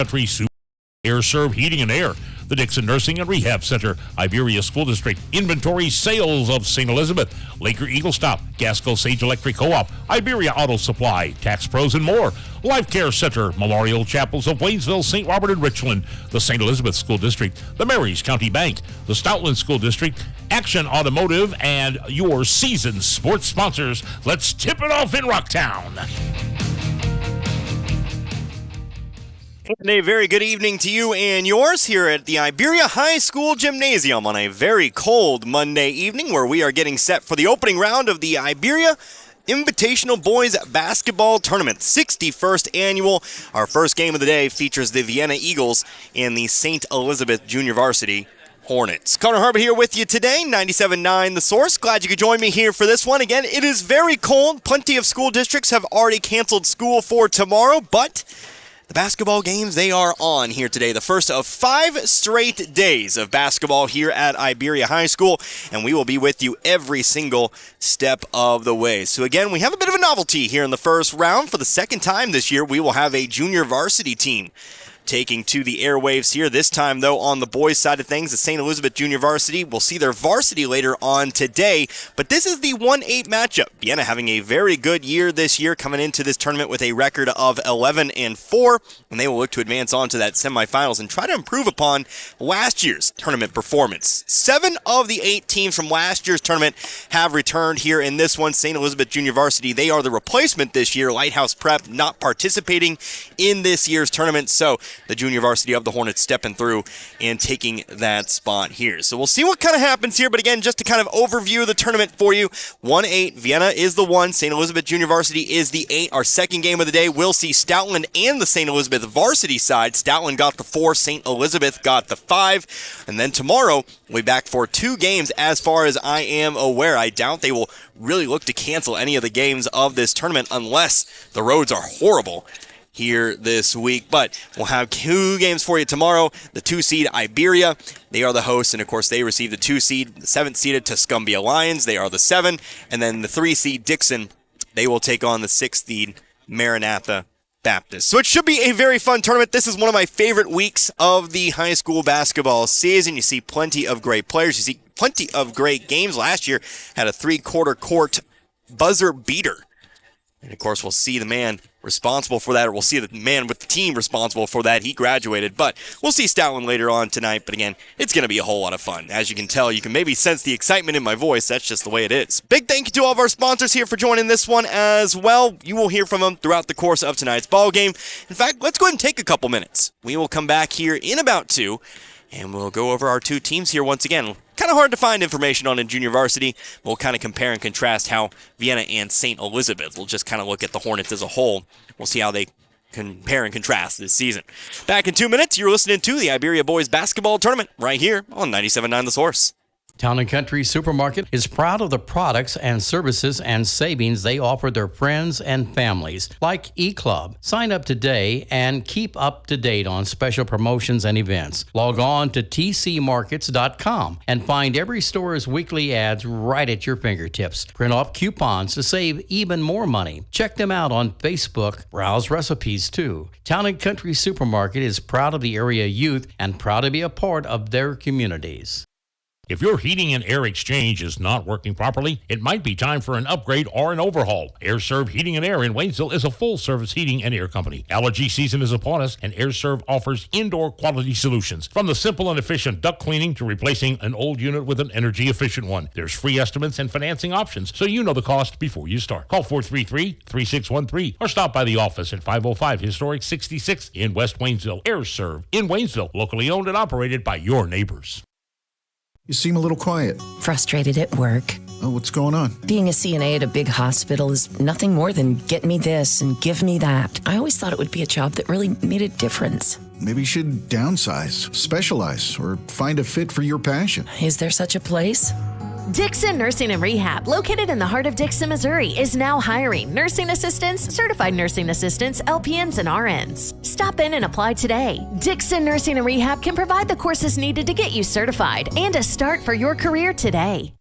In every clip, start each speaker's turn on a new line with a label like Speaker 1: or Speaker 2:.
Speaker 1: Country Air Serve Heating and Air, the Dixon Nursing and Rehab Center, Iberia School District, Inventory Sales of St. Elizabeth, Laker Eagle Stop, Gasco Sage Electric Co-op, Iberia Auto Supply, Tax Pros and more, Life Care Center, Memorial Chapels of Waynesville, St. Robert and Richland, the St. Elizabeth School District, the Marys County Bank, the Stoutland School District, Action Automotive, and your seasoned sports sponsors. Let's tip it off in Rocktown.
Speaker 2: And a very good evening to you and yours here at the Iberia High School Gymnasium on a very cold Monday evening where we are getting set for the opening round of the Iberia Invitational Boys Basketball Tournament, 61st annual. Our first game of the day features the Vienna Eagles and the St. Elizabeth Junior Varsity Hornets. Connor Harbor here with you today, 97.9 The Source. Glad you could join me here for this one. Again, it is very cold. Plenty of school districts have already canceled school for tomorrow, but the basketball games, they are on here today. The first of 5 straight days of basketball here at Iberia High School, and we will be with you every single step of the way. So again, we have a bit of a novelty here in the first round. For the second time this year, we will have a junior varsity team taking to the airwaves here. This time, though, on the boys' side of things, the St. Elizabeth Junior Varsity will see their varsity later on today. But this is the 1-8 matchup. Vienna having a very good year this year, coming into this tournament with a record of 11-4, and they will look to advance on to that semifinals and try to improve upon last year's tournament performance. 7 of the 8 teams from last year's tournament have returned here in this one. St. Elizabeth Junior Varsity, they are the replacement this year. Lighthouse Prep not participating in this year's tournament, so the junior varsity of the Hornets stepping through and taking that spot here. So we'll see what kind of happens here, but again, just to kind of overview the tournament for you, 1-8, Vienna is the 1, St. Elizabeth Junior Varsity is the 8. Our second game of the day, we'll see Stoutland and the St. Elizabeth varsity side. Stoutland got the 4, St. Elizabeth got the 5, and then tomorrow we'll be back for 2 games as far as I am aware. I doubt they will really look to cancel any of the games of this tournament unless the roads are horrible here this week, but we'll have 2 games for you tomorrow. The 2 seed Iberia, they are the hosts, and of course they receive the 2 seed, the 7th seeded Tuscumbia Lions, they are the 7, and then the 3 seed Dixon, they will take on the 6th seed Maranatha Baptist. So it should be a very fun tournament. This is one of my favorite weeks of the high school basketball season. You see plenty of great players, you see plenty of great games. Last year had a 3-quarter court buzzer beater. And, of course, we'll see the man responsible for that, or we'll see the man with the team responsible for that. He graduated, but we'll see Stoutland later on tonight. But, again, it's going to be a whole lot of fun. As you can tell, you can maybe sense the excitement in my voice. That's just the way it is. Big thank you to all of our sponsors here for joining this one as well. You will hear from them throughout the course of tonight's ball game. In fact, let's go ahead and take a couple minutes. We will come back here in about 2, and we'll go over our 2 teams here once again. Kind of hard to find information on in junior varsity. We'll kind of compare and contrast how Vienna and St. Elizabeth. We'll just kind of look at the Hornets as a whole. We'll see how they compare and contrast this season. Back in 2 minutes, you're listening to the Iberia Boys Basketball Tournament right here on 97.9 The Source.
Speaker 3: Town & Country Supermarket is proud of the products and services and savings they offer their friends and families, like eClub. Sign up today and keep up to date on special promotions and events. Log on to tcmarkets.com and find every store's weekly ads right at your fingertips. Print off coupons to save even more money. Check them out on Facebook. Browse recipes too. Town & Country Supermarket is proud of the area youth and proud to be a part of their communities.
Speaker 1: If your heating and air exchange is not working properly, it might be time for an upgrade or an overhaul. AirServe Heating and Air in Waynesville is a full-service heating and air company. Allergy season is upon us, and AirServe offers indoor quality solutions. From the simple and efficient duct cleaning to replacing an old unit with an energy-efficient one. There's free estimates and financing options, so you know the cost before you start. Call 433-3613 or stop by the office at 505 Historic 66 in West Waynesville. AirServe in Waynesville, locally owned and operated by your neighbors.
Speaker 4: You seem a little quiet.
Speaker 5: Frustrated at work.
Speaker 4: Oh, what's going on?
Speaker 5: Being a CNA at a big hospital is nothing more than get me this and give me that. I always thought it would be a job that really made a difference.
Speaker 4: Maybe you should downsize, specialize, or find a fit for your passion.
Speaker 5: Is there such a place?
Speaker 6: Dixon Nursing and Rehab, located in the heart of Dixon, Missouri, is now hiring nursing assistants, certified nursing assistants, LPNs, and RNs. Stop in and apply today. Dixon Nursing and Rehab can provide the courses needed to get you certified and a start for your career today.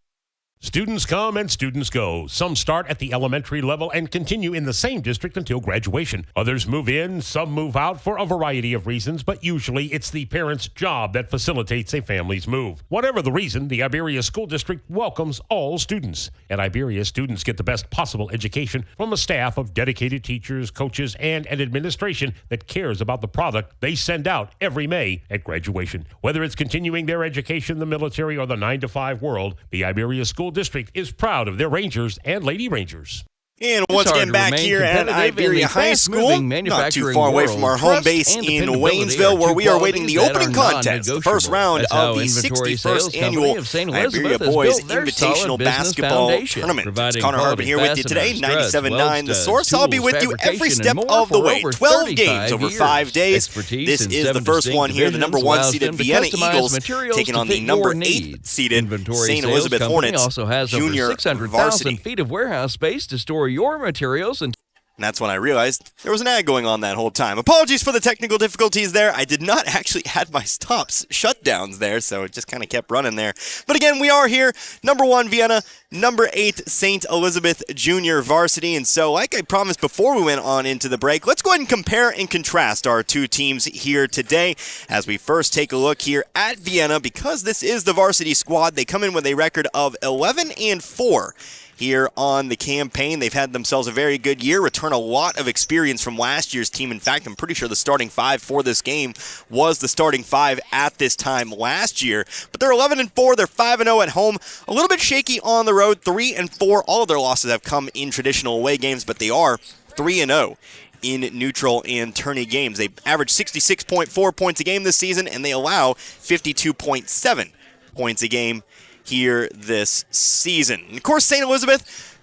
Speaker 1: Students come and students go. Some start at the elementary level and continue in the same district until graduation. Others move in, some move out for a variety of reasons, but usually it's the parent's job that facilitates a family's move. Whatever the reason, the Iberia School District welcomes all students. At Iberia, students get the best possible education from a staff of dedicated teachers, coaches, and an administration that cares about the product they send out every May at graduation. Whether it's continuing their education, the military, or the 9-to-5 world, the Iberia School District is proud of their Rangers and Lady Rangers.
Speaker 2: And once again, back here at Iberia High School, not too far away from our home base in Waynesville, where we are awaiting the opening contest, the first round of the 61st annual Iberia Boys Invitational Basketball Tournament. It's Connor Harbin here with you today, 97.9 The Source. I'll be with you every step of the way. 12 games over 5 days. This is the first one here, the number 1 seeded Vienna Eagles taking on the number 8 seeded St. Elizabeth Hornets
Speaker 3: also has over
Speaker 2: Junior
Speaker 3: 600,000 feet of warehouse space to store your materials. And
Speaker 2: that's when I realized there was an ad going on that whole time. Apologies for the technical difficulties there. I did not actually add my stops shutdowns there, so it just kind of kept running there. But again, we are here. Number 1 Vienna, number 8 St. Elizabeth Junior Varsity. And so, like I promised before we went on into the break, let's go ahead and compare and contrast our two teams here today as we first take a look here at Vienna. Because this is the varsity squad, they come in with a record of 11-4. Here on the campaign. They've had themselves a very good year, return a lot of experience from last year's team. In fact, I'm pretty sure the starting 5 for this game was the starting 5 at this time last year. But they're 11-4, they're 5-0 at home, a little bit shaky on the road, 3-4. All of their losses have come in traditional away games, but they are 3-0 in neutral and tourney games. They average 66.4 points a game this season, and they allow 52.7 points a game here this season. And of course, St. Elizabeth,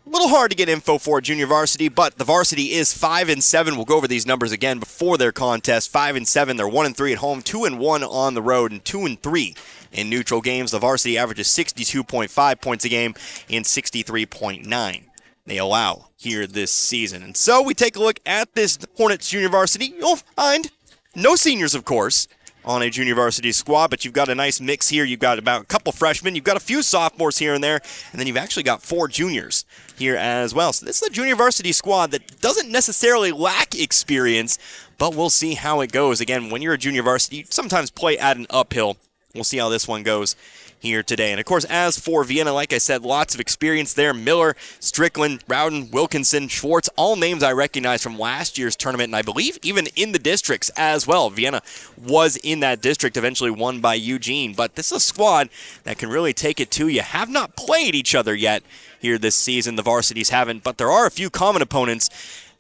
Speaker 2: a little hard to get info for junior varsity, but the varsity is 5-7. We'll go over these numbers again before their contest. 5-7, they're 1-3 at home, 2-1 on the road, and 2-3 in neutral games. The varsity averages 62.5 points a game and 63.9 they allow here this season. And so we take a look at this Hornets junior varsity. You'll find no seniors, of course, on a junior varsity squad, but you've got a nice mix here. You've got about a couple freshmen, you've got a few sophomores here and there, and then you've actually got 4 juniors here as well. So this is a junior varsity squad that doesn't necessarily lack experience, but we'll see how it goes. Again, when you're a junior varsity, you sometimes play at an uphill. We'll see how this one goes here today. And of course, as for Vienna, like I said, lots of experience there. Miller, Strickland, Rowden, Wilkinson, Schwartz, all names I recognize from last year's tournament, and I believe even in the districts as well. Vienna was in that district, eventually won by Eugene, but this is a squad that can really take it to you. Have not played each other yet here this season. The varsities haven't, but there are a few common opponents.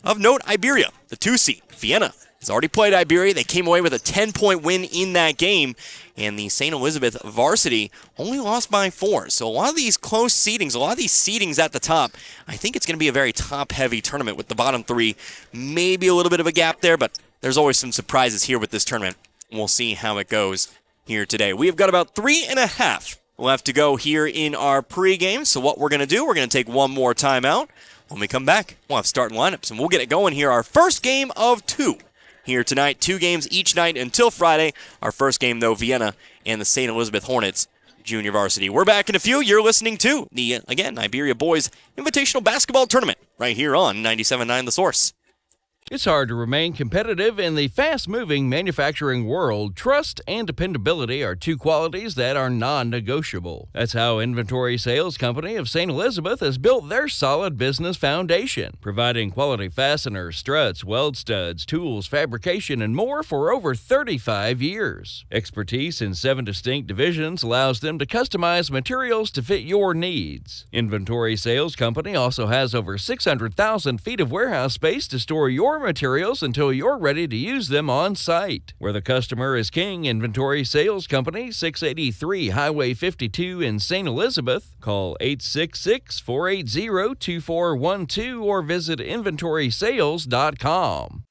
Speaker 2: Of note, Iberia, the 2 seed. Vienna has already played Iberia. They came away with a 10-point win in that game, and the St. Elizabeth varsity only lost by 4. So a lot of these close seedings, a lot of these seedings at the top, I think it's going to be a very top-heavy tournament with the bottom 3. Maybe a little bit of a gap there, but there's always some surprises here with this tournament. We'll see how it goes here today. We have got about 3.5 left to go here in our pregame. So what we're going to do, we're going to take one more timeout. When we come back, we'll have starting lineups, and we'll get it going here. Our first game of 2 here tonight. 2 games each night until Friday. Our first game, though, Vienna and the St. Elizabeth Hornets junior varsity. We're back in a few. You're listening to the, again, Iberia Boys Invitational Basketball Tournament right here on 97.9 The Source.
Speaker 3: It's hard to remain competitive in the fast-moving manufacturing world. Trust and dependability are 2 qualities that are non-negotiable. That's how Inventory Sales Company of St. Elizabeth has built their solid business foundation, providing quality fasteners, struts, weld studs, tools, fabrication, and more for over 35 years. Expertise in 7 distinct divisions allows them to customize materials to fit your needs. Inventory Sales Company also has over 600,000 feet of warehouse space to store your materials until you're ready to use them on site. Where the customer is king, Inventory Sales Company, 683 Highway 52 in St. Elizabeth. Call 866-480-2412 or visit inventorysales.com.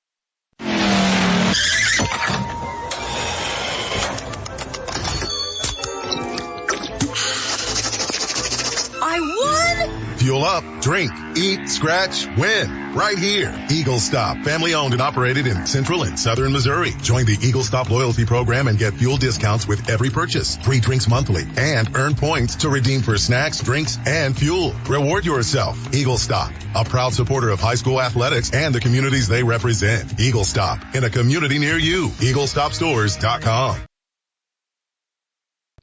Speaker 7: I won! Fuel up, drink, eat, scratch, win. Right here. Eagle Stop. Family owned and operated in Central and Southern Missouri. Join the Eagle Stop loyalty program and get fuel discounts with every purchase. Free drinks monthly and earn points to redeem for snacks, drinks, and fuel. Reward yourself. Eagle Stop. A proud supporter of high school athletics and the communities they represent. Eagle Stop. In a community near you. EagleStopStores.com.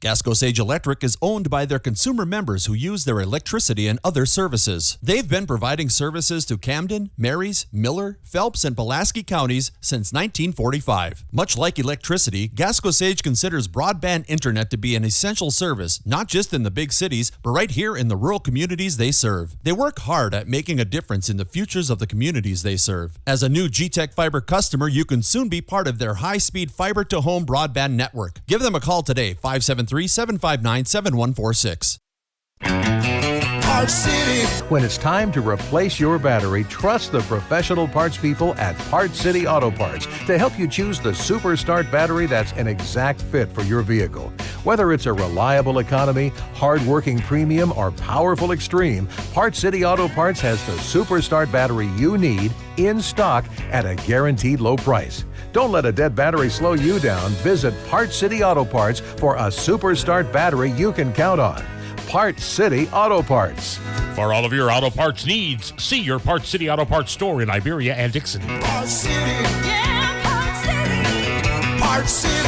Speaker 8: Gasco Sage Electric is owned by their consumer members who use their electricity and other services. They've been providing services to Camden, Marys, Miller, Phelps, and Pulaski counties since 1945. Much like electricity, Gasco Sage considers broadband internet to be an essential service, not just in the big cities, but right here in the rural communities they serve. They work hard at making a difference in the futures of the communities they serve. As a new G-Tech Fiber customer, you can soon be part of their high-speed fiber-to-home broadband network. Give them a call today, 573-759-7146.
Speaker 9: Parts City. When it's time to replace your battery, trust the professional parts people at Parts City Auto Parts to help you choose the Super Start battery that's an exact fit for your vehicle. Whether it's a reliable economy, hard-working premium, or powerful extreme, Parts City Auto Parts has the Super Start battery you need in stock at a guaranteed low price. Don't let a dead battery slow you down. Visit Parts City Auto Parts for a Super Start battery you can count on. Parts City Auto Parts.
Speaker 1: For all of your auto parts needs, see your Parts City Auto Parts store in Iberia and Dixon.
Speaker 9: Parts City. Yeah, Parts City. Parts City.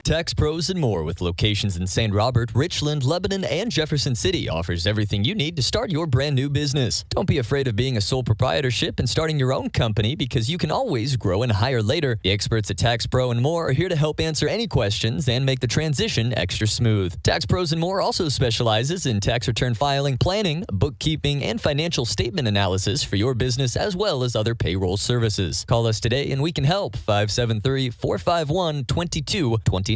Speaker 10: Tax Pros and More, with locations in St. Robert, Richland, Lebanon, and Jefferson City, offers everything you need to start your brand new business. Don't be afraid of being a sole proprietorship and starting your own company, because you can always grow and hire later. The experts at Tax Pro and More are here to help answer any questions and make the transition extra smooth. Tax Pros and More also specializes in tax return filing, planning, bookkeeping, and financial statement analysis for your business, as well as other payroll services. Call us today and we can help. 573-451-2229.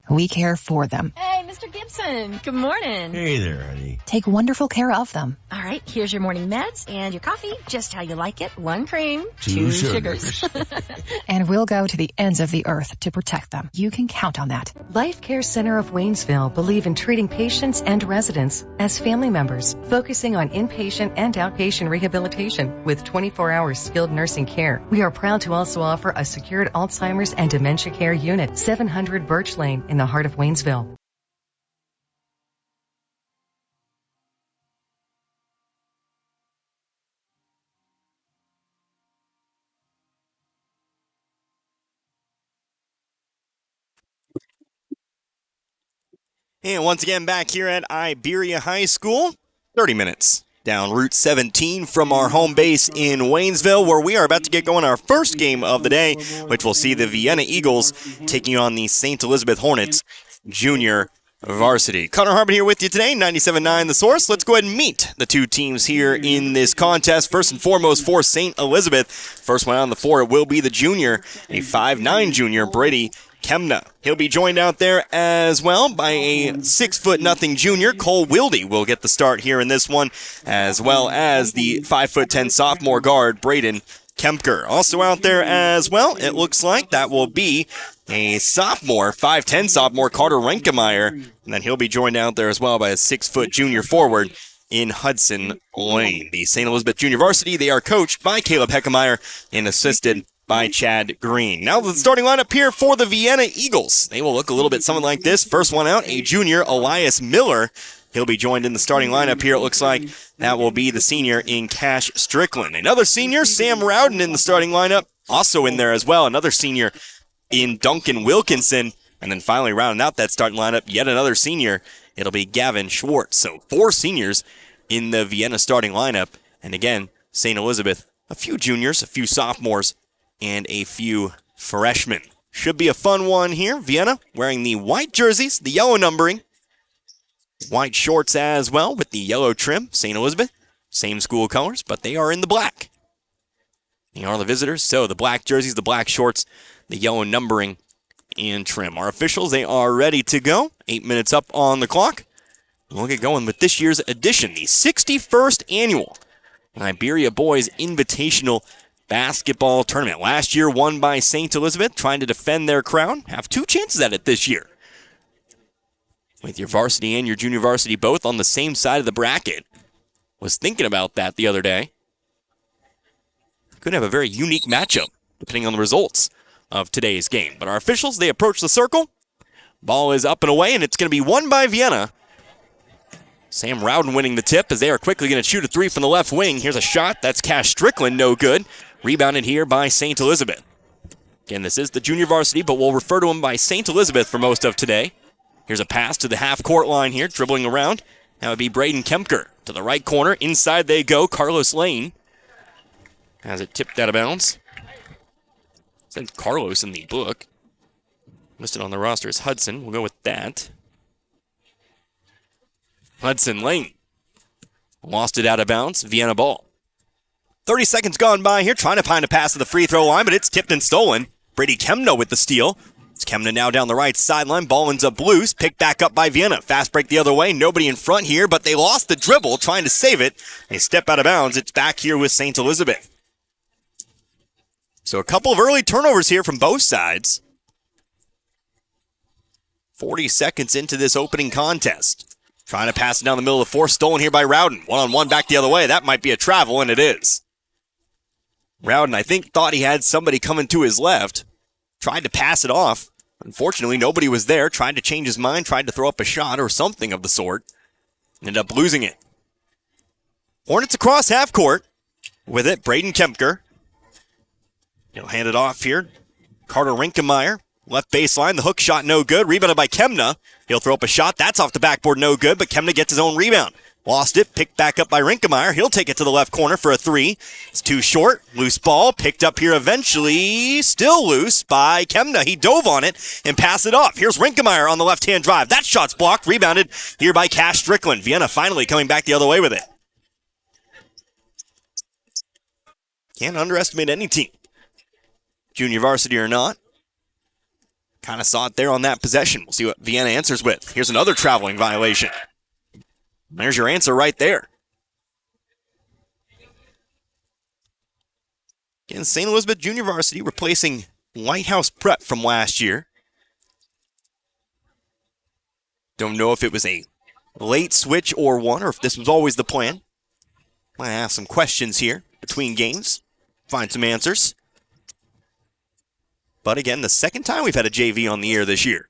Speaker 11: We care for them.
Speaker 12: Hey, Mr. Gibson. Good morning.
Speaker 13: Hey there, honey.
Speaker 11: Take wonderful care of them.
Speaker 12: All right, here's your morning meds and your coffee, just how you like it. 1 cream, 2 sugars.
Speaker 11: And we'll go to the ends of the earth to protect them. You can count on that.
Speaker 14: Life Care Center of Waynesville believe in treating patients and residents as family members, focusing on inpatient and outpatient rehabilitation with 24-hour skilled nursing care. We are proud to also offer a secured Alzheimer's and dementia care unit, 700 Birch Lane in the heart of Waynesville.
Speaker 2: And once again, back here at Iberia High School, 30 minutes down Route 17 from our home base in Waynesville, where we are about to get going our first game of the day, which will see the Vienna Eagles taking on the St. Elizabeth Hornets junior varsity. Connor Harbin here with you today, 97.9 The Source. Let's go ahead and meet the two teams here in this contest. First and foremost for St. Elizabeth. First one on the floor will be the junior, a 5'9" junior, Brady Kemna. He'll be joined out there as well by a 6'0" junior, Cole Wilde will get the start here in this one, as well as the 5'10" sophomore guard, Braden Kempker. Also out there as well, it looks like that will be a sophomore, 5'10" sophomore, Carter Renkemeyer, and then he'll be joined out there as well by a 6' junior forward in Hudson Lane. The St. Elizabeth Junior Varsity, they are coached by Caleb Heckemeyer and assisted by Chad Green. Now the starting lineup here for the Vienna Eagles. They will look a little bit something like this. First one out, a junior, Elias Miller. He'll be joined in the starting lineup here. It looks like that will be the senior in Cash Strickland. Another senior, Sam Rowden, in the starting lineup. Also in there as well, another senior in Duncan Wilkinson. And then finally rounding out that starting lineup, yet another senior. It'll be Gavin Schwartz. So 4 seniors in the Vienna starting lineup. And again, St. Elizabeth, a few juniors, a few sophomores, and a few freshmen. Should be a fun one here. Vienna wearing the white jerseys, the yellow numbering, white shorts as well with the yellow trim. St. Elizabeth, same school colors, but they are in the black. They are the visitors, so the black jerseys, the black shorts, the yellow numbering and trim. Our officials, they are ready to go. 8 minutes up on the clock. We'll get going with this year's edition, the 61st annual Iberia Boys Invitational Basketball Tournament. Last year won by St. Elizabeth, trying to defend their crown. Have 2 chances at it this year, with your varsity and your junior varsity both on the same side of the bracket. Was thinking about that the other day. Could have a very unique matchup, depending on the results of today's game. But our officials, they approach the circle. Ball is up and away, and it's going to be won by Vienna. Sam Rowden winning the tip as they are quickly going to shoot a 3 from the left wing. Here's a shot. That's Cash Strickland, no good. Rebounded here by St. Elizabeth. Again, this is the junior varsity, but we'll refer to them by St. Elizabeth for most of today. Here's a pass to the half-court line here, dribbling around. That would be Braden Kempker. To the right corner, inside they go. Carlos Lane has it tipped out of bounds. It said Carlos in the book. Listed on the roster as Hudson. We'll go with that. Hudson Lane lost it out of bounds. Vienna ball. 30 seconds gone by here, trying to find a pass to the free throw line, but it's tipped and stolen. Brady Kemna with the steal. It's Kemna now down the right sideline. Ball ends up loose. Picked back up by Vienna. Fast break the other way. Nobody in front here, but they lost the dribble trying to save it. They step out of bounds. It's back here with St. Elizabeth. So a couple of early turnovers here from both sides. 40 seconds into this opening contest. Trying to pass it down the middle of the floor. Stolen here by Rowden. One-on-one back the other way. That might be a travel, and it is. Rowden, I think, thought he had somebody coming to his left. Tried to pass it off. Unfortunately, nobody was there. Tried to change his mind. Tried to throw up a shot or something of the sort. Ended up losing it. Hornets across half court. With it, Braden Kempker. He'll hand it off here. Carter Rinkemeyer. Left baseline. The hook shot no good. Rebounded by Kemna. He'll throw up a shot. That's off the backboard, no good, but Kemna gets his own rebound. Lost it. Picked back up by Rinkemeyer. He'll take it to the left corner for a 3. It's too short. Loose ball. Picked up here eventually. Still loose by Kemna. He dove on it and passed it off. Here's Rinkemeyer on the left-hand drive. That shot's blocked. Rebounded here by Cash Strickland. Vienna finally coming back the other way with it. Can't underestimate any team, junior varsity or not. Kind of saw it there on that possession. We'll see what Vienna answers with. Here's another traveling violation. There's your answer right there. Again, St. Elizabeth Junior Varsity replacing Lighthouse Prep from last year. Don't know if it was a late switch or one, or if this was always the plan. Might ask some questions here between games. Find some answers. But again, the second time we've had a JV on the air this year.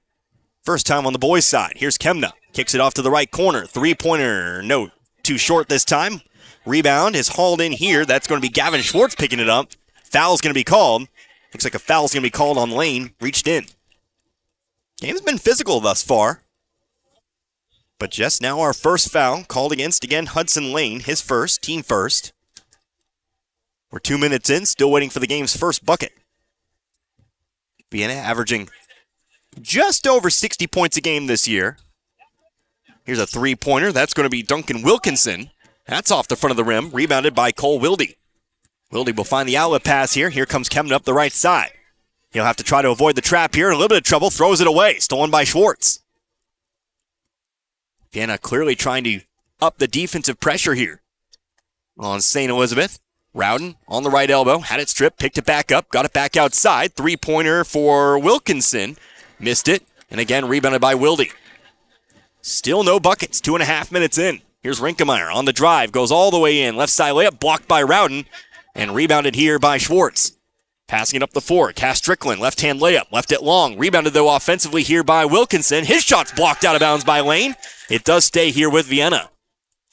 Speaker 2: First time on the boys' side. Here's Kemna. Kicks it off to the right corner. Three-pointer, no, too short this time. Rebound is hauled in here. That's going to be Gavin Schwartz picking it up. Foul's going to be called. Looks like a foul's going to be called on Lane. Reached in. Game's been physical thus far. But just now our first foul called against, again, Hudson Lane. His first, team first. We're 2 minutes in, still waiting for the game's first bucket. Vienna averaging just over 60 points a game this year. Here's a three-pointer. That's going to be Duncan Wilkinson. That's off the front of the rim, rebounded by Cole Wilde. Wilde will find the outlet pass here. Here comes Kemna up the right side. He'll have to try to avoid the trap here. A little bit of trouble, throws it away. Stolen by Schwartz. Vienna clearly trying to up the defensive pressure here on St. Elizabeth. Rowden on the right elbow, had it stripped, picked it back up, got it back outside. Three-pointer for Wilkinson. Missed it, and again rebounded by Wilde. Still no buckets, 2.5 minutes in. Here's Rinkemeyer on the drive, goes all the way in. Left side layup, blocked by Rowden, and rebounded here by Schwartz. Passing it up the floor, Cass Strickland, left-hand layup, left it long. Rebounded, though, offensively here by Wilkinson. His shot's blocked out of bounds by Lane. It does stay here with Vienna.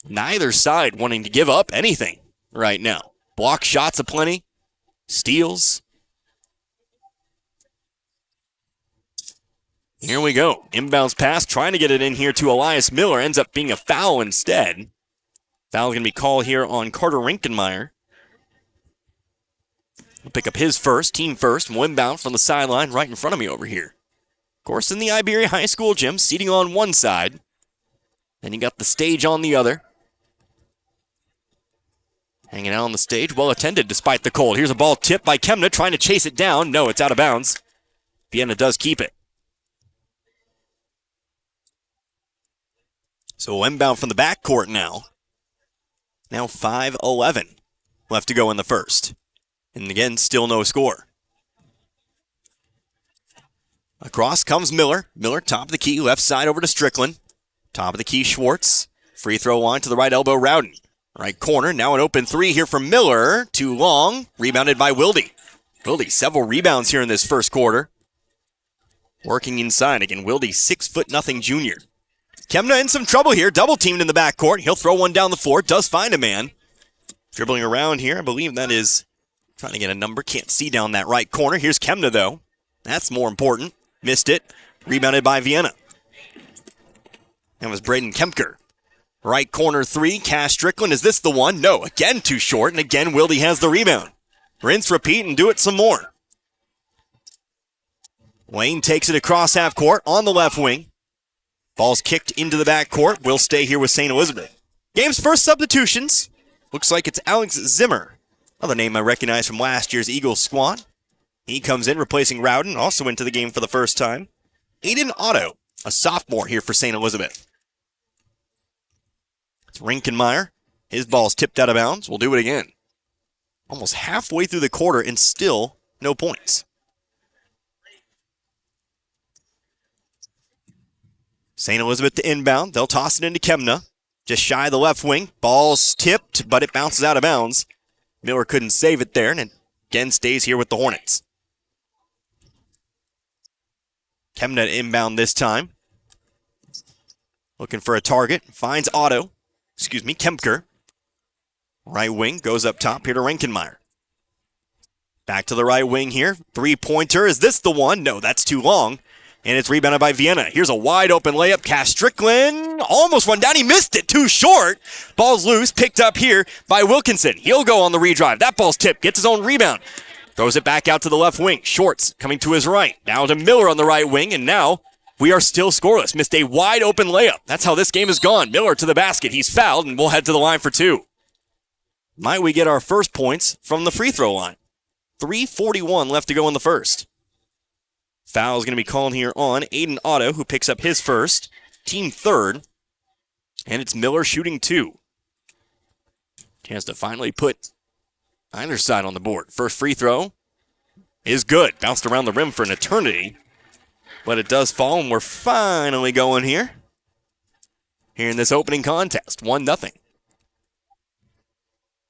Speaker 2: Neither side wanting to give up anything right now. Block shots aplenty. Steals. Here we go. Inbounds pass, trying to get it in here to Elias Miller. Ends up being a foul instead. Foul going to be called here on Carter Rinkemeyer. He'll pick up his first, team first, and will inbound from the sideline right in front of me over here. Of course, in the Iberia High School gym, seating on one side. Then you got the stage on the other. Hanging out on the stage, well attended despite the cold. Here's a ball tipped by Kemna, trying to chase it down. No, it's out of bounds. Vienna does keep it. So inbound from the backcourt now. Now 5:11 left to go in the first. And again, still no score. Across comes Miller. Miller, top of the key, left side over to Strickland. Top of the key, Schwartz. Free throw line to the right elbow, Rowden. Right corner, now an open three here from Miller. Too long, rebounded by Wilde. Wilde, several rebounds here in this first quarter. Working inside again, Wilde, 6'0" junior. Kemna in some trouble here, double teamed in the backcourt. He'll throw one down the floor, does find a man. Dribbling around here, I believe that is trying to get a number. Can't see down that right corner. Here's Kemna though. That's more important. Missed it. Rebounded by Vienna. That was Braden Kempker. Right corner three. Cash Strickland. Is this the one? No. Again too short. And again Wilde has the rebound. Rinse, repeat, and do it some more. Lane takes it across half court on the left wing. Ball's kicked into the backcourt. Will stay here with St. Elizabeth. Game's first substitutions. Looks like it's Alex Zimmer. Another name I recognize from last year's Eagles squad. He comes in replacing Rowden, also into the game for the first time. Aiden Otto, a sophomore here for St. Elizabeth. It's Rinkenmeyer. His ball's tipped out of bounds. We'll do it again. Almost halfway through the quarter and still no points. St. Elizabeth to inbound. They'll toss it into Kemna. Just shy of the left wing. Ball's tipped, but it bounces out of bounds. Miller couldn't save it there, and again stays here with the Hornets. Kemna inbound this time. Looking for a target. Finds Kempker. Right wing goes up top here to Rinkenmeyer. Back to the right wing here. Three-pointer. Is this the one? No, that's too long. And it's rebounded by Vienna. Here's a wide open layup. Cash Strickland almost went down. He missed it. Too short. Ball's loose. Picked up here by Wilkinson. He'll go on the redrive. That ball's tipped. Gets his own rebound. Throws it back out to the left wing. Schwartz coming to his right. Now to Miller on the right wing. And now we are still scoreless. Missed a wide open layup. That's how this game has gone. Miller to the basket. He's fouled and we'll head to the line for two. Might we get our first points from the free throw line? 3:41 left to go in the first. Foul is going to be called here on Aiden Otto, who picks up his first, team third, and it's Miller shooting two. Chance to finally put either side on the board. First free throw is good. Bounced around the rim for an eternity, but it does fall, and we're finally going here in this opening contest, 1-0.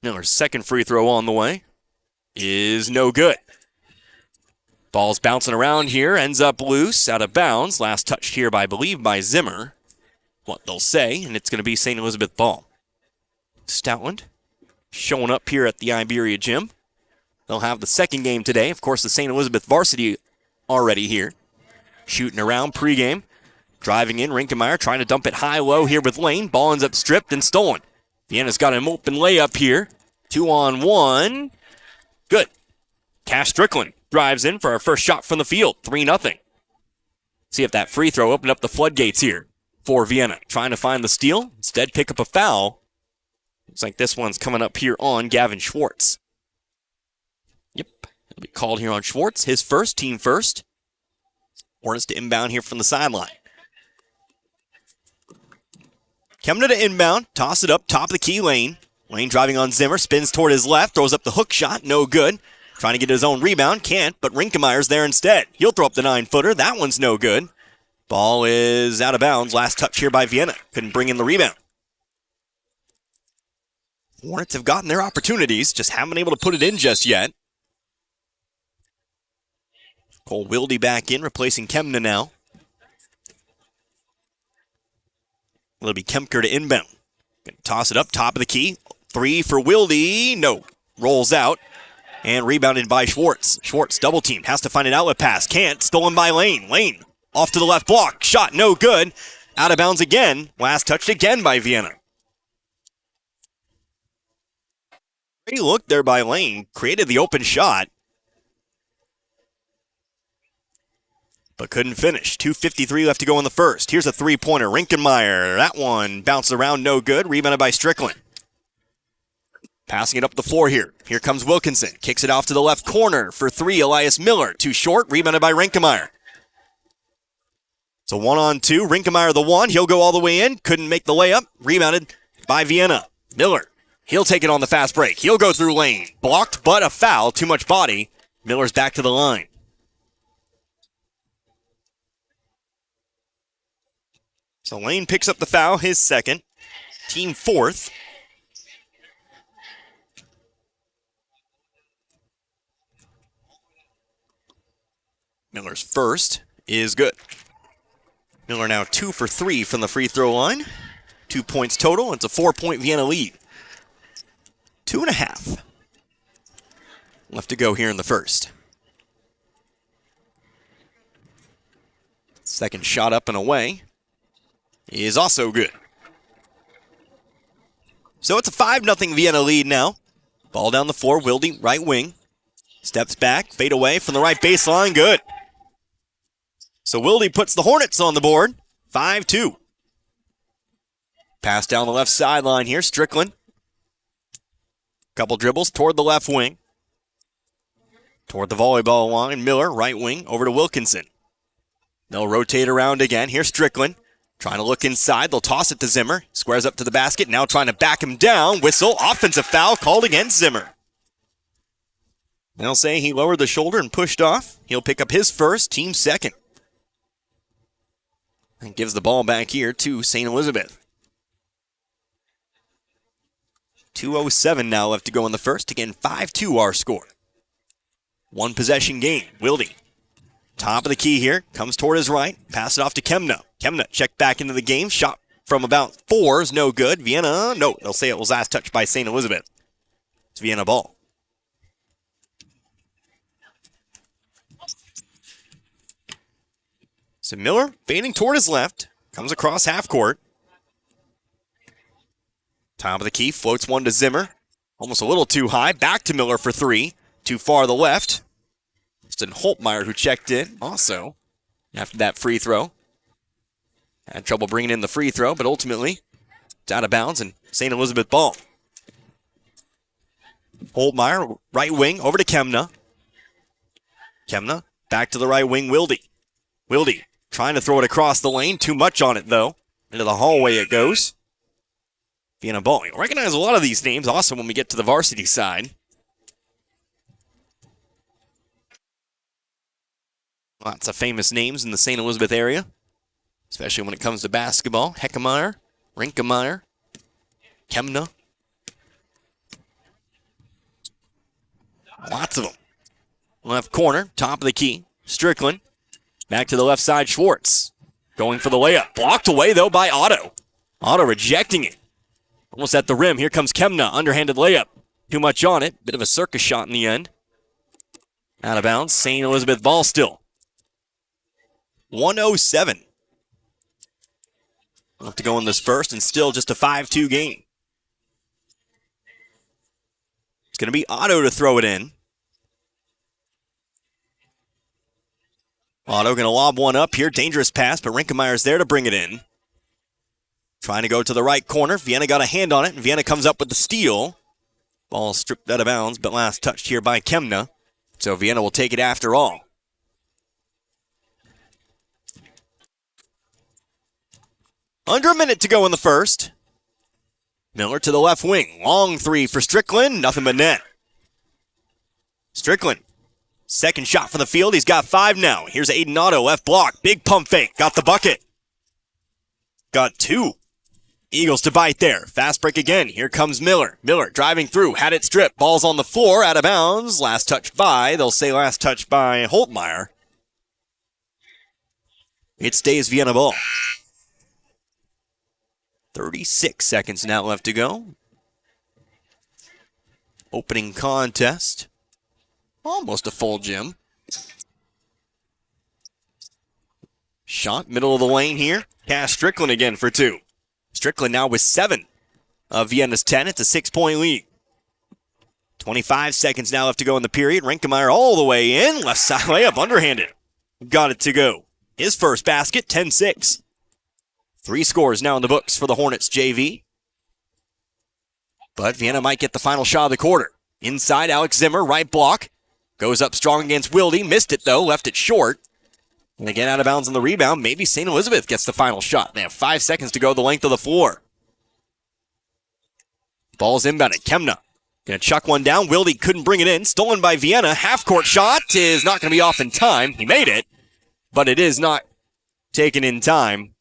Speaker 2: Miller's second free throw on the way is no good. Ball's bouncing around here, ends up loose, out of bounds. Last touched here, by Zimmer. What they'll say, and it's going to be St. Elizabeth ball. Stoutland showing up here at the Iberia gym. They'll have the second game today. Of course, the St. Elizabeth varsity already here. Shooting around pregame. Driving in, Rinkenmeyer trying to dump it high-low here with Lane. Ball ends up stripped and stolen. Vienna's got an open layup here. 2-on-1. Good. Cash Strickland drives in for our first shot from the field. 3-0. See if that free throw opened up the floodgates here for Vienna. Trying to find the steal. Instead, pick up a foul. Looks like this one's coming up here on Gavin Schwartz. Yep. It'll be called here on Schwartz. His first, team first. Hornets to inbound here from the sideline. Kemna to inbound. Toss it up top of the key lane. Lane driving on Zimmer. Spins toward his left. Throws up the hook shot. No good. Trying to get his own rebound. Can't, but Rinkenmeyer's there instead. He'll throw up the 9-footer. That one's no good. Ball is out of bounds. Last touch here by Vienna. Couldn't bring in the rebound. Hornets have gotten their opportunities. Just haven't been able to put it in just yet. Cole Wilde back in, replacing Kemna now. It'll be Kempker to inbound. Gonna toss it up, top of the key. Three for Wilde. No. Rolls out. And rebounded by Schwartz. Schwartz double teamed. Has to find an outlet pass. Can't. Stolen by Lane. Lane off to the left block. Shot no good. Out of bounds again. Last touched again by Vienna. Great look there by Lane. Created the open shot. But couldn't finish. 2:53 left to go in the first. Here's a three-pointer. Rinkenmeyer. That one bounced around, no good. Rebounded by Strickland. Passing it up the floor here. Here comes Wilkinson. Kicks it off to the left corner for three. Elias Miller. Too short. Rebounded by Rinkenmeyer. It's a 1-on-2. Rinkemeyer the one. He'll go all the way in. Couldn't make the layup. Rebounded by Vienna. Miller. He'll take it on the fast break. He'll go through lane. Blocked, but a foul. Too much body. Miller's back to the line. So Lane picks up the foul, his second. Team fourth. Miller's first is good. Miller now 2 for 3 from the free throw line. 2 points total. It's a 4-point Vienna lead. 2.5 left to go here in the first. Second shot up and away is also good. So it's a 5-0 Vienna lead now. Ball down the floor. Wilde, right wing. Steps back, fade away from the right baseline. Good. So Wilde puts the Hornets on the board. 5-2. Pass down the left sideline here. Strickland. Couple dribbles toward the left wing. Toward the volleyball line. Miller, right wing, over to Wilkinson. They'll rotate around again. Here's Strickland. Trying to look inside. They'll toss it to Zimmer. Squares up to the basket. Now trying to back him down. Whistle. Offensive foul called against Zimmer. They'll say he lowered the shoulder and pushed off. He'll pick up his first, team second. And gives the ball back here to St. Elizabeth. 2:07 now left to go in the first. Again, 5-2 our score. One possession game. Wilde. Top of the key here. Comes toward his right. Pass it off to Kemna. Kemna checked back into the game. Shot from about 4 is no good. Vienna, no. They'll say it was last touched by St. Elizabeth. It's Vienna ball. So Miller fading toward his left. Comes across half court. Top of the key. Floats one to Zimmer. Almost a little too high. Back to Miller for 3. Too far to the left. It's Holtmeyer who checked in also after that free throw. Had trouble bringing in the free throw, but ultimately it's out of bounds and St. Elizabeth ball. Holtmeyer, right wing, over to Kemna. Kemna, back to the right wing, Wilde. Wilde trying to throw it across the lane. Too much on it, though. Into the hallway it goes. Vienna ball. You'll recognize a lot of these names also when we get to the varsity side. Lots of famous names in the St. Elizabeth area, especially when it comes to basketball. Heckemeyer, Rinkemeyer, Kemna. Lots of them. Left corner, top of the key. Strickland. Back to the left side, Schwartz. Going for the layup. Blocked away, though, by Otto. Otto rejecting it. Almost at the rim. Here comes Kemna. Underhanded layup. Too much on it. Bit of a circus shot in the end. Out of bounds. St. Elizabeth ball still. 1:07. We'll have to go in this first, and still just a 5-2 game. It's going to be Otto to throw it in. Otto going to lob one up here. Dangerous pass, but Rinkemeyer's there to bring it in. Trying to go to the right corner. Vienna got a hand on it, and Vienna comes up with the steal. Ball stripped out of bounds, but last touched here by Kemna. So Vienna will take it after all. Under a minute to go in the first. Miller to the left wing. Long three for Strickland. Nothing but net. Strickland. Second shot from the field. He's got 5 now. Here's Aiden Otto. Left block. Big pump fake. Got the bucket. Got 2. Eagles to bite there. Fast break again. Here comes Miller. Miller driving through. Had it stripped. Ball's on the floor. Out of bounds. Last touch by. They'll say last touch by Holtmeyer. It stays Vienna ball. 36 seconds now left to go. Opening contest. Almost a full gym. Shot, middle of the lane here. Cash Strickland again for 2. Strickland now with 7 of Vienna's 10. It's a 6-point lead. 25 seconds now left to go in the period. Rinkemeyer all the way in. Left side layup, underhanded. Got it to go. His first basket, 10-6. 3 scores now in the books for the Hornets JV. But Vienna might get the final shot of the quarter. Inside, Alex Zimmer, right block. Goes up strong against Wilde. Missed it, though. Left it short. And again, out of bounds on the rebound. Maybe St. Elizabeth gets the final shot. They have 5 seconds to go the length of the floor. Ball's inbounded. Kemna going to chuck one down. Wilde couldn't bring it in. Stolen by Vienna. Half-court shot is not going to be off in time. He made it, but it is not taken in time.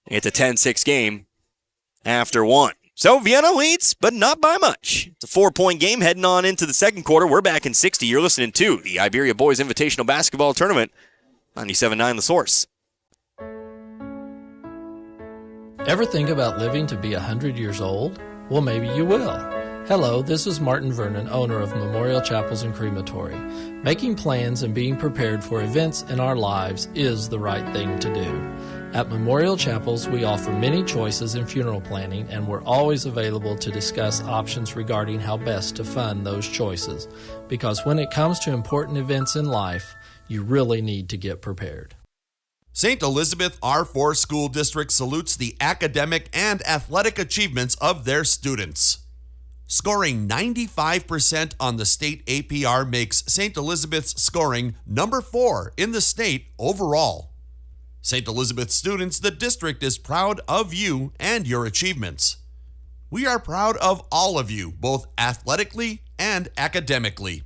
Speaker 2: It's a 10-6 game after one. So Vienna leads, but not by much. It's a 4-point game heading on into the second quarter. We're back in 60. You're listening to the Iberia Boys Invitational Basketball Tournament. 97.9 The Source.
Speaker 13: Ever think about living to be 100 years old? Well, maybe you will. Hello, this is Martin Vernon, owner of Memorial Chapels and Crematory. Making plans and being prepared for events in our lives is the right thing to do. At Memorial Chapels, we offer many choices in funeral planning, and we're always available to discuss options regarding how best to fund those choices. Because when it comes to important events in life, you really need to get prepared.
Speaker 8: St. Elizabeth R4 School District salutes the academic and athletic achievements of their students. Scoring 95% on the state APR makes St. Elizabeth's scoring number 4 in the state overall. St. Elizabeth students, the district is proud of you and your achievements. We are proud of all of you, both athletically and academically.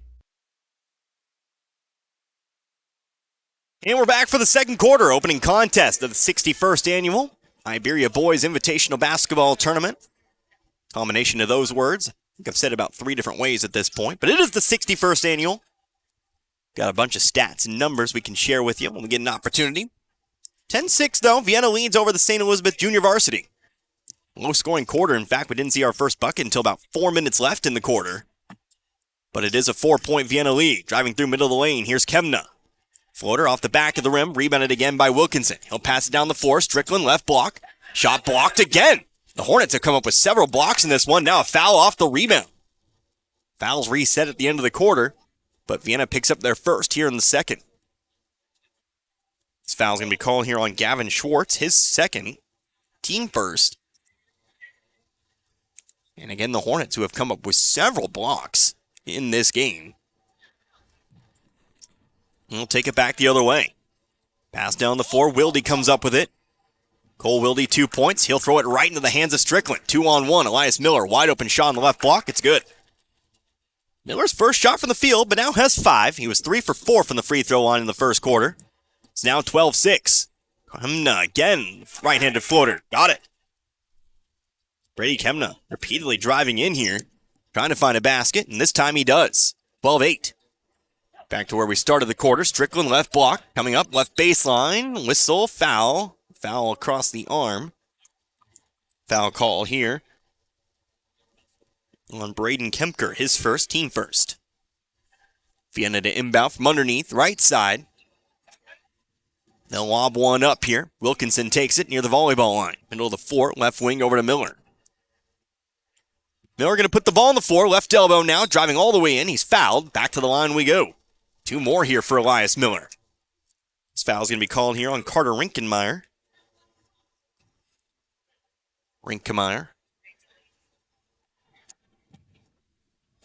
Speaker 2: And we're back for the second quarter opening contest of the 61st annual Iberia Boys Invitational Basketball Tournament. Combination of those words. I think I've said about 3 different ways at this point, but it is the 61st annual. Got a bunch of stats and numbers we can share with you when we get an opportunity. 10-6 though, Vienna leads over the St. Elizabeth Junior Varsity. Low scoring quarter. In fact, we didn't see our first bucket until about 4 minutes left in the quarter. But it is a 4-point Vienna lead. Driving through middle of the lane, here's Kemna. Floater off the back of the rim, rebounded again by Wilkinson. He'll pass it down the floor. Strickland left block. Shot blocked again. The Hornets have come up with several blocks in this one. Now a foul off the rebound. Fouls reset at the end of the quarter, but Vienna picks up their first here in the second. This foul's going to be called here on Gavin Schwartz, his second, team first. And again, the Hornets, who have come up with several blocks in this game, will take it back the other way. Pass down the floor. Wilde comes up with it. Cole Wilde, 2 points. He'll throw it right into the hands of Strickland. 2-on-1. Elias Miller, wide open shot on the left block. It's good. Miller's first shot from the field, but now has 5. He was 3 for 4 from the free throw line in the first quarter. It's now 12-6. Kemna again, right-handed floater. Got it. Brady Kemna repeatedly driving in here, trying to find a basket, and this time he does. 12-8. Back to where we started the quarter. Strickland left block, coming up, left baseline, whistle, foul. Foul across the arm. Foul call here on Braden Kemker, his first, team first. Vienna to inbound from underneath, right side. They'll lob one up here. Wilkinson takes it near the volleyball line. Middle of the floor, left wing over to Miller. Miller going to put the ball on the floor, left elbow now, driving all the way in. He's fouled. Back to the line we go. 2 more here for Elias Miller. This foul's going to be called here on Carter Rinkenmeyer.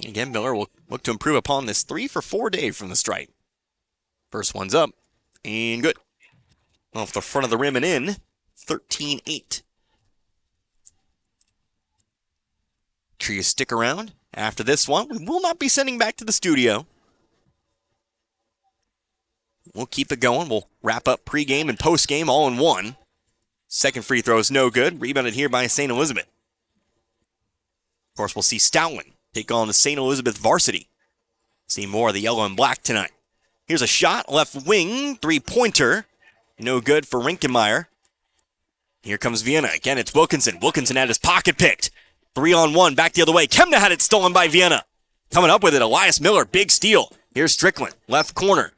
Speaker 2: Again, Miller will look to improve upon this 3 for 4 day from the stripe. First one's up, and good. Off the front of the rim and in, 13-8. Sure you stick around after this one. We will not be sending back to the studio. We'll keep it going. We'll wrap up pregame and postgame all in one. Second free throw is no good. Rebounded here by St. Elizabeth. Of course, we'll see Stoutland take on the St. Elizabeth varsity. See more of the yellow and black tonight. Here's a shot, left wing, 3-pointer. No good for Rinkenmeyer. Here comes Vienna. Again, it's Wilkinson. Wilkinson had his pocket picked. 3-on-1, back the other way. Kemna had it stolen by Vienna. Coming up with it, Elias Miller, big steal. Here's Strickland, left corner.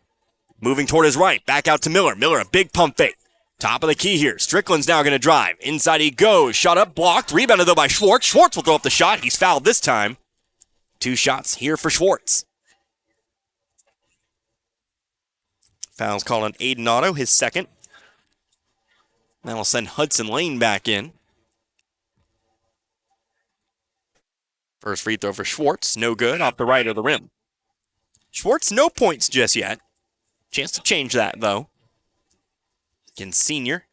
Speaker 2: Moving toward his right, back out to Miller. Miller, a big pump fake. Top of the key here. Strickland's now going to drive. Inside he goes. Shot up, blocked. Rebounded though by Schwartz. Schwartz will throw up the shot. He's fouled this time. 2 shots here for Schwartz. Foul's called on Aiden Otto, his second. Now we'll send Hudson Lane back in. First free throw for Schwartz. No good. Off the right of the rim. Schwartz, no points just yet. Chance to change that, though. Again, senior.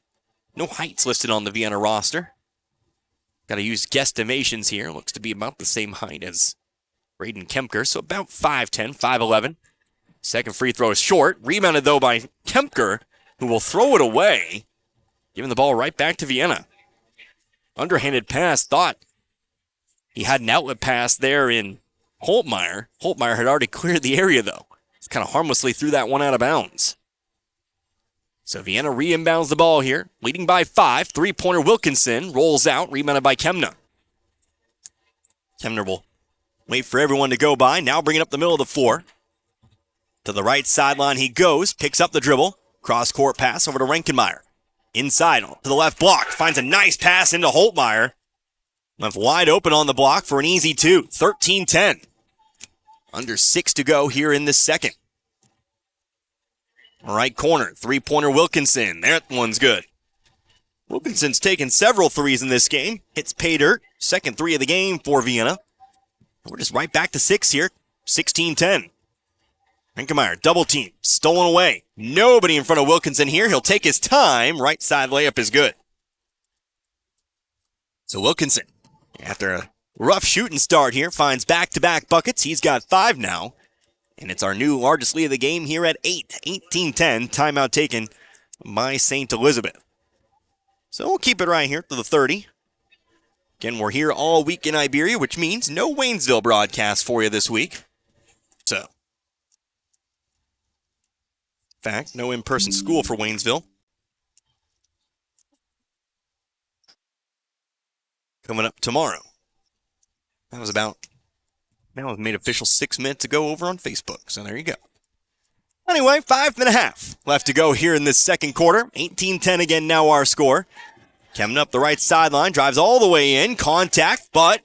Speaker 2: No heights listed on the Vienna roster. Got to use guesstimations here. Looks to be about the same height as Braden Kemker, so about 5'10", 5'11". Second free throw is short. Rebounded, though, by Kemker, who will throw it away, giving the ball right back to Vienna. Underhanded pass, thought he had an outlet pass there in Holtmeyer. Holtmeyer had already cleared the area, though. It's kind of harmlessly threw that one out of bounds. So Vienna re-inbounds the ball here, leading by 5. Three-pointer Wilkinson rolls out, rebounded by Kemner. Kemner will wait for everyone to go by, now bringing up the middle of the floor. To the right sideline he goes, picks up the dribble, cross-court pass over to Renkenmeyer. Inside to the left block, finds a nice pass into Holtmeyer. Left wide open on the block for an easy 2, 13-10. Under 6 to go here in this second. Right corner, three-pointer Wilkinson. That one's good. Wilkinson's taken several threes in this game. Hits pay dirt. Second three of the game for Vienna. We're just right back to 6 here. 16-10. Renkemeyer, double team. Stolen away. Nobody in front of Wilkinson here. He'll take his time. Right side layup is good. So Wilkinson, after a rough shooting start here, finds back-to-back buckets. He's got 5 now. And it's our new largest lead of the game here at 8. 18-10. Timeout taken by St. Elizabeth. So we'll keep it right here to the 30. Again, we're here all week in Iberia, which means no Waynesville broadcast for you this week. So, in fact, no in-person school for Waynesville. Coming up tomorrow. That was made official 6 minutes ago over on Facebook, so there you go. Anyway, 5.5 left to go here in this second quarter. 18-10 again now our score. Coming up the right sideline, drives all the way in, contact, but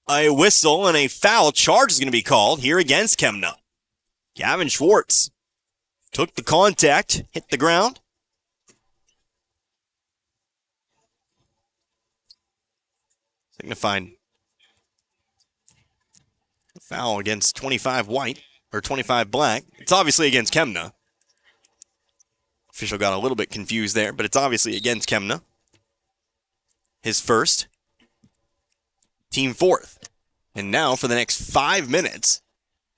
Speaker 2: a whistle and a foul charge is going to be called here against Kemna. Gavin Schwartz took the contact, hit the ground. Signifying foul against 25 white, or 25 black. It's obviously against Kemna. Official got a little bit confused there, but it's obviously against Kemna. His first. Team fourth. And now for the next 5 minutes,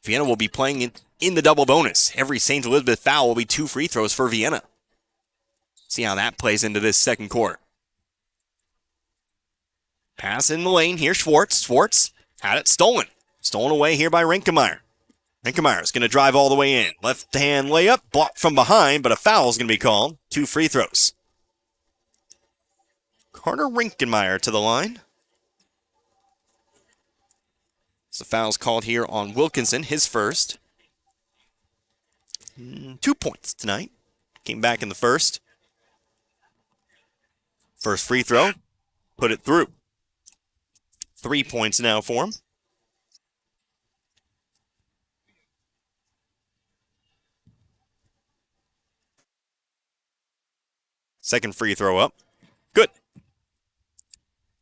Speaker 2: Vienna will be playing in the double bonus. Every St. Elizabeth foul will be 2 free throws for Vienna. See how that plays into this second quarter. Pass in the lane here, Schwartz. Schwartz had it stolen. Stolen away here by Renkemeyer. Renkemeyer is going to drive all the way in. Left hand layup, blocked from behind, but a foul is going to be called. 2 free throws. Carter Renkemeyer to the line. So foul's called here on Wilkinson, his first. 2 points tonight. Came back in the first. First free throw, put it through. 3 points now for him. Second free throw up. Good.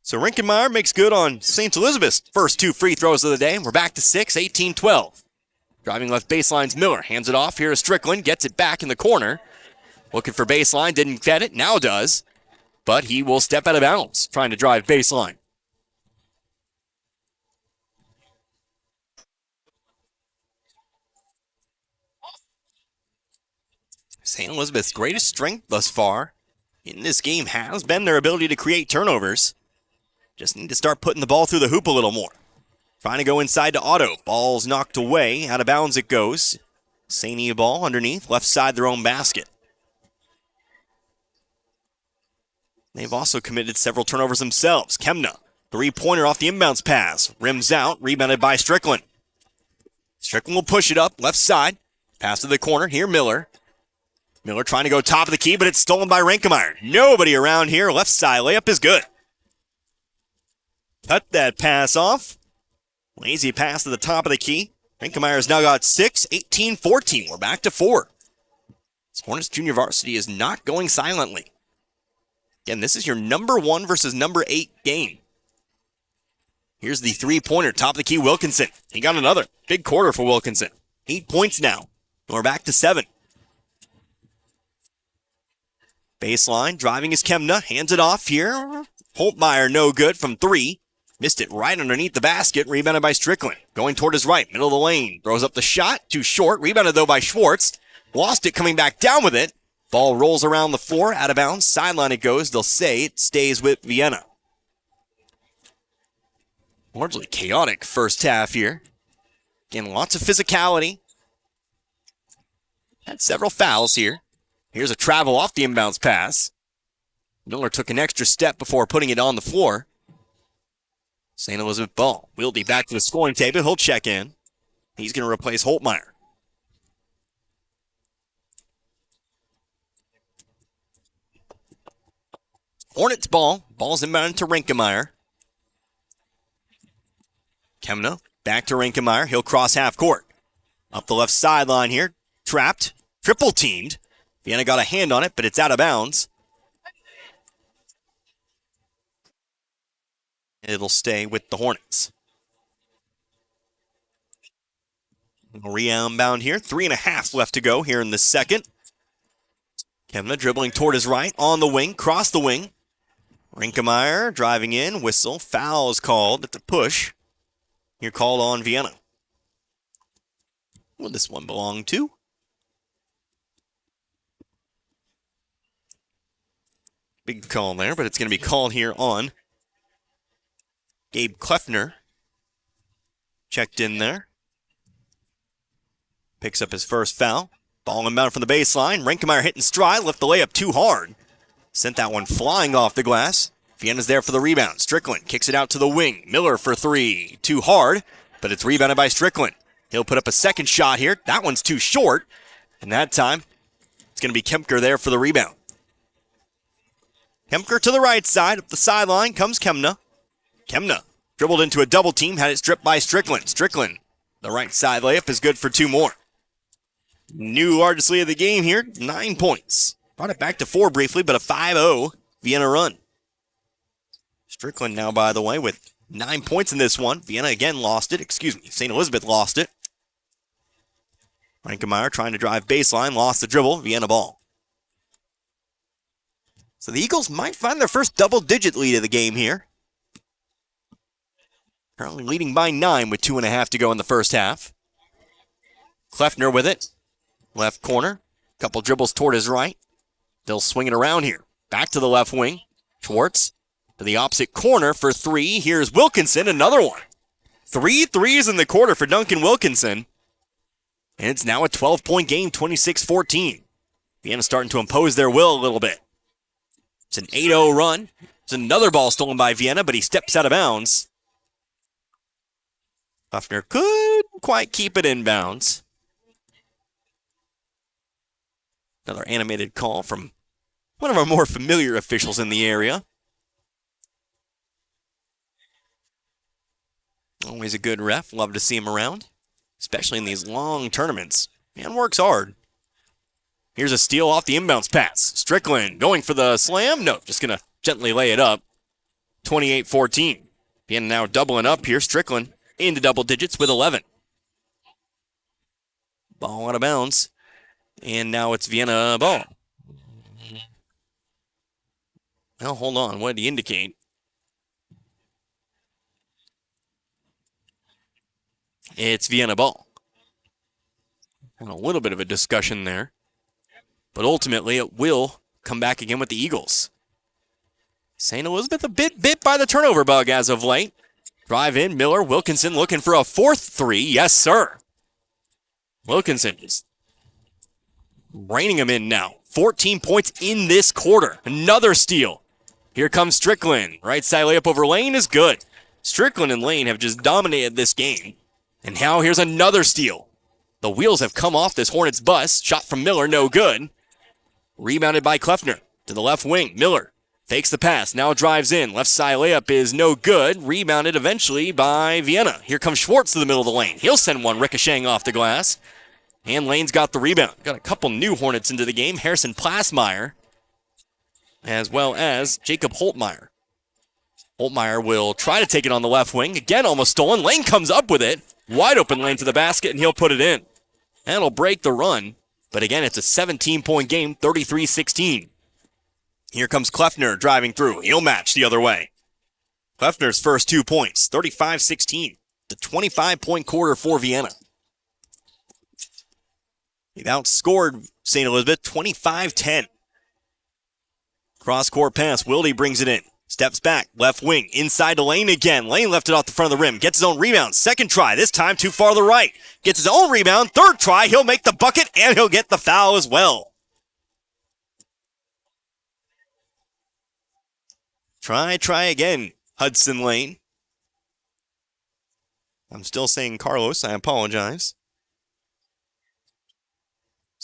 Speaker 2: So Renkemeyer makes good on St. Elizabeth's first 2 free throws of the day. We're back to 6, 18-12. Driving left baseline's Miller. Hands it off here to Strickland. Gets it back in the corner. Looking for baseline. Didn't get it. Now does. But he will step out of bounds. Trying to drive baseline. St. Elizabeth's greatest strength thus far in this game has been their ability to create turnovers. Just need to start putting the ball through the hoop a little more. Trying to go inside to Otto. Ball's knocked away. Out of bounds it goes. Saini ball underneath. Left side their own basket. They've also committed several turnovers themselves. Kemna. 3-pointer off the inbounds pass. Rims out. Rebounded by Strickland. Strickland will push it up. Left side. Pass to the corner. Here Miller. Miller trying to go top of the key, but it's stolen by Renkemeyer. Nobody around here. Left side layup is good. Cut that pass off. Lazy pass to the top of the key. Renkemeyer's now got 6, 18-14. We're back to 4. This Hornets junior varsity is not going silently. Again, this is your number 1 versus number 8 game. Here's the 3-pointer, top of the key, Wilkinson. He got another. Big quarter for Wilkinson. 8 points now. We're back to 7. Baseline, driving is Kemna, hands it off here. Holtmeyer, no good from 3. Missed it right underneath the basket, rebounded by Strickland. Going toward his right, middle of the lane. Throws up the shot, too short. Rebounded though by Schwartz. Lost it, coming back down with it. Ball rolls around the floor, out of bounds. Sideline it goes. They'll say it stays with Vienna. Largely chaotic first half here. Again, lots of physicality. Had several fouls here. Here's a travel off the inbounds pass. Miller took an extra step before putting it on the floor. St. Elizabeth ball. Wilde back to the scoring table. He'll check in. He's going to replace Holtmeyer. Hornets ball. Ball's inbound to Rinkemeyer. Kemna back to Rinkemeyer. He'll cross half court. Up the left sideline here. Trapped. Triple teamed. Vienna got a hand on it, but it's out of bounds. It'll stay with the Hornets. Rebound here. 3.5 left to go here in the second. Kemna dribbling toward his right. On the wing. Cross the wing. Rinkemeyer driving in. Whistle. Foul is called. It's a push. You're called on Vienna. Will this one belong to? Big call there, but it's going to be called here on Gabe Kleffner. Checked in there. Picks up his first foul. Ball inbound from the baseline. Rinkemeyer hitting stride. Left the layup too hard. Sent that one flying off the glass. Vienna's there for the rebound. Strickland kicks it out to the wing. Miller for 3. Too hard, but it's rebounded by Strickland. He'll put up a second shot here. That one's too short. And that time, it's going to be Kemker there for the rebound. Kemker to the right side. Up the sideline comes Kemna. Kemna dribbled into a double team. Had it stripped by Strickland. Strickland, the right side layup is good for 2 more. New largest lead of the game here. 9 points. Brought it back to 4 briefly, but a 5-0 Vienna run. Strickland now, by the way, with 9 points in this one. Vienna again lost it. St. Elizabeth lost it. Rinkemeyer trying to drive baseline. Lost the dribble. Vienna ball. So the Eagles might find their first double-digit lead of the game here. Currently leading by 9 with 2.5 to go in the first half. Kleffner with it. Left corner. Couple dribbles toward his right. They'll swing it around here. Back to the left wing. Schwartz to the opposite corner for 3. Here's Wilkinson, another one. 3 threes in the quarter for Duncan Wilkinson. And it's now a 12-point game, 26-14. Vienna starting to impose their will a little bit. It's an 8-0 run. It's another ball stolen by Vienna, but he steps out of bounds. Huffner couldn't quite keep it in bounds. Another animated call from one of our more familiar officials in the area. Always a good ref. Love to see him around, especially in these long tournaments. Man works hard. Here's a steal off the inbounds pass. Strickland going for the slam. No, just going to gently lay it up. 28-14. Vienna now doubling up here. Strickland into double digits with 11. Ball out of bounds. And now it's Vienna ball. Well, hold on. What did he indicate? It's Vienna ball. And a little bit of a discussion there. But ultimately, it will come back again with the Eagles. St. Elizabeth a bit bit by the turnover bug as of late. Drive in, Miller, Wilkinson looking for a 4th 3. Yes, sir. Wilkinson is reining him in now. 14 points in this quarter. Another steal. Here comes Strickland. Right side layup over Lane is good. Strickland and Lane have just dominated this game. And now here's another steal. The wheels have come off this Hornets bus. Shot from Miller, no good. Rebounded by Kleffner to the left wing. Miller fakes the pass, now drives in. Left side layup is no good. Rebounded eventually by Vienna. Here comes Schwartz to the middle of the lane. He'll send one ricocheting off the glass. And Lane's got the rebound. Got a couple new Hornets into the game. Harrison Plasmeyer, as well as Jacob Holtmeyer. Holtmeyer will try to take it on the left wing. Again, almost stolen. Lane comes up with it. Wide open lane to the basket, and he'll put it in. That'll break the run. But again, it's a 17-point game, 33-16. Here comes Kleffner driving through. He'll match the other way. Kleffner's first 2 points, 35-16. The 25-point quarter for Vienna. They've outscored St. Elizabeth 25-10. Cross-court pass. Wilde brings it in. Steps back. Left wing. Inside to Lane again. Lane left it off the front of the rim. Gets his own rebound. Second try. This time too far to the right. Gets his own rebound. Third try. He'll make the bucket and he'll get the foul as well. Try again. Hudson Lane. I'm still saying Carlos. I apologize.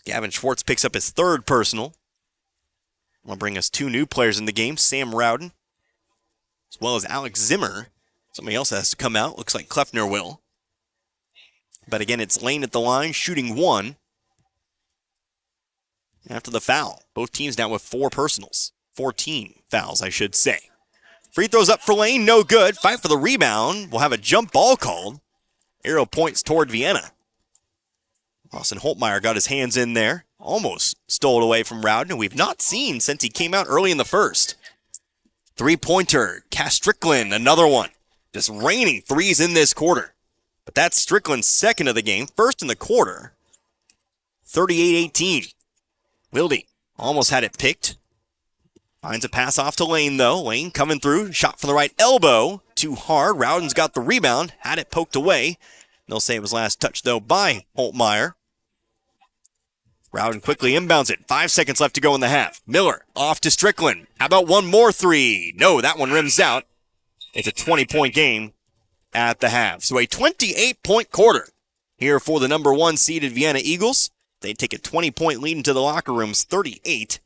Speaker 2: Gavin Schwartz picks up his third personal. We'll bring us 2 new players in the game. Sam Rowden, as well as Alex Zimmer. Somebody else has to come out. Looks like Kleffner will. But again, it's Lane at the line, shooting 1. After the foul, both teams now with 4 personals. 14 fouls, I should say. Free throws up for Lane, no good. Fight for the rebound. We'll have a jump ball called. Arrow points toward Vienna. Austin Holtmeyer got his hands in there. Almost stole it away from Rowden, and we've not seen since he came out early in the first. 3-pointer, Cass Strickland, another one. Just raining threes in this quarter. But that's Strickland's second of the game, first in the quarter. 38-18. Wilde almost had it picked. Finds a pass off to Lane, though. Lane coming through, shot from the right elbow. Too hard. Rowden's got the rebound, had it poked away. They'll say it was last touched, though, by Holtmeyer. Rowden quickly inbounds it. 5 seconds left to go in the half. Miller off to Strickland. How about one more three? No, that one rims out. It's a 20-point game at the half. So a 28-point quarter here for the number 1 seeded Vienna Eagles. They take a 20-point lead into the locker rooms, 38-18.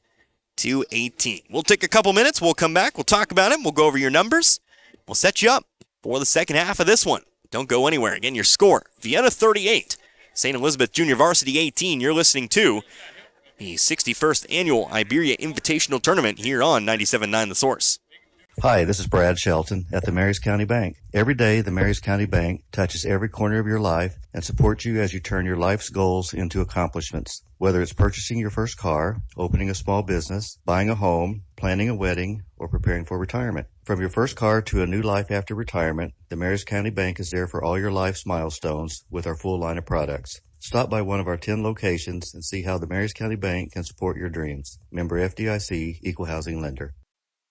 Speaker 2: We'll take a couple minutes. We'll come back. We'll talk about it. We'll go over your numbers. We'll set you up for the second half of this one. Don't go anywhere. Again, your score, Vienna 38. St. Elizabeth Junior Varsity 18. You're listening to the 61st Annual Iberia Invitational Tournament here on 97.9 The Source.
Speaker 15: Hi, this is Brad Shelton at the Marys County Bank. Every day, the Marys County Bank touches every corner of your life and supports you as you turn your life's goals into accomplishments. Whether it's purchasing your first car, opening a small business, buying a home, planning a wedding, or preparing for retirement. From your first car to a new life after retirement, the Marys County Bank is there for all your life's milestones with our full line of products. Stop by one of our 10 locations and see how the Marys County Bank can support your dreams. Member FDIC, Equal Housing Lender.